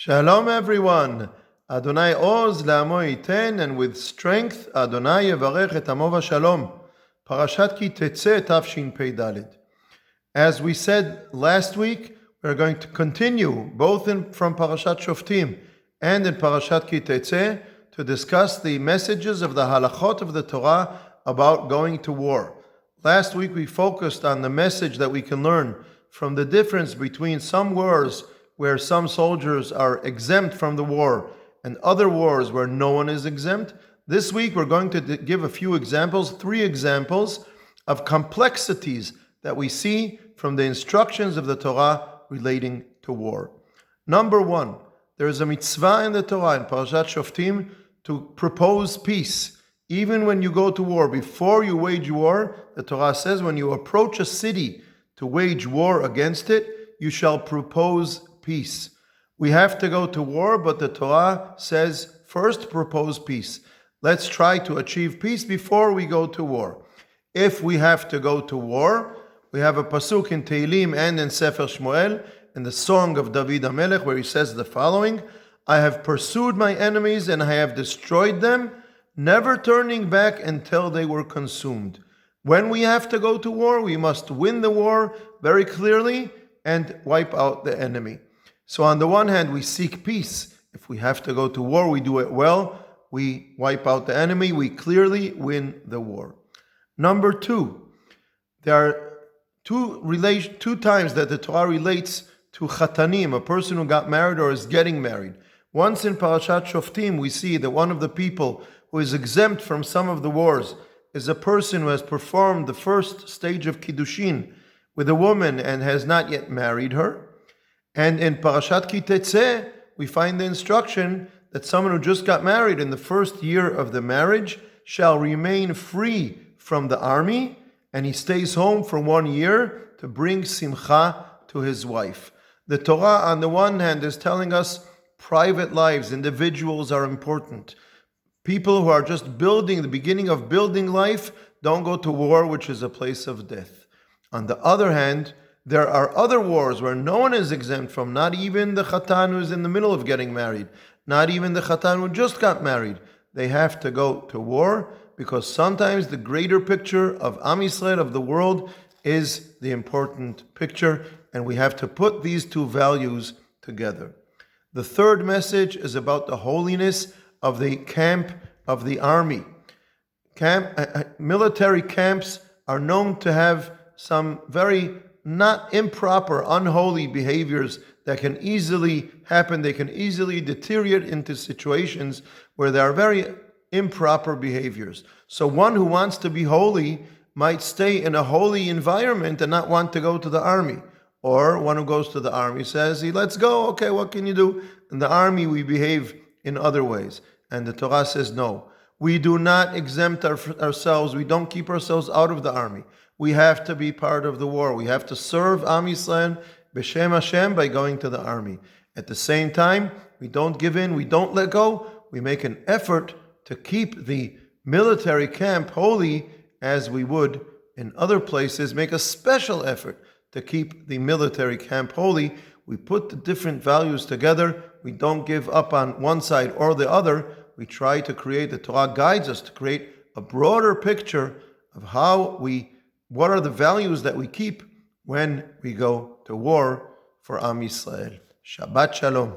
Shalom everyone. Adonai oz le'amo yiten, and with strength Adonai yevarech et amo v'shalom. Parshiyot Ki-Teitze Tafshin Pei Daled. As we said last week, we're going to continue both from Parashat Shoftim and in Parshiyot Ki-Teitze to discuss the messages of the halachot of the Torah about going to war. Last week we focused on the message that we can learn from the difference between some wars where some soldiers are exempt from the war and other wars where no one is exempt. This week we're going to give a few examples, 3 examples of complexities that we see from the instructions of the Torah relating to war. Number 1, there is a mitzvah in the Torah in Parashat Shoftim to propose peace. Even when you go to war, before you wage war, the Torah says when you approach a city to wage war against it, you shall propose peace. We have to go to war, but the Torah says first propose peace. Let's try to achieve peace before we go to war. If we have to go to war, we have a pasuk in Tehillim and in Sefer Shmuel, in the song of David HaMelech, where he says the following: I have pursued my enemies and I have destroyed them, never turning back until they were consumed. When we have to go to war, we must win the war very clearly and wipe out the enemy. So on the one hand, we seek peace. If we have to go to war, we do it well. We wipe out the enemy. We clearly win the war. Number 2, there are two times that the Torah relates to chatanim, a person who got married or is getting married. Once in Parashat Shoftim, we see that one of the people who is exempt from some of the wars is a person who has performed the first stage of Kiddushin with a woman and has not yet married her. And in Parashat Ki-Teitze, we find the instruction that someone who just got married in the first year of the marriage shall remain free from the army, and he stays home for 1 year to bring simcha to his wife. The Torah, on the one hand, is telling us private lives, individuals are important. People who are just the beginning of building life, don't go to war, which is a place of death. On the other hand, there are other wars where no one is exempt from, not even the chatan who is in the middle of getting married, not even the chatan who just got married. They have to go to war because sometimes the greater picture of Am Yisrael, of the world, is the important picture, and we have to put these 2 values together. The third message is about the holiness of the camp of the army. Military camps are known to have some very not improper, unholy behaviors that can easily happen. They can easily deteriorate into situations where there are very improper behaviors. So one who wants to be holy might stay in a holy environment and not want to go to the army. Or one who goes to the army says, let's go, okay, what can you do? In the army we behave in other ways. And the Torah says no. We do not exempt ourselves. We don't keep ourselves out of the army. We have to be part of the war. We have to serve Am Yisrael b'Shem Hashem by going to the army. At the same time, we don't give in, we don't let go. We make an effort to keep the military camp holy as we would in other places. Make a special effort to keep the military camp holy. We put the different values together. We don't give up on one side or the other. We try to create, the Torah guides us to create a broader picture of what are the values that we keep when we go to war for Am Yisrael. Shabbat Shalom.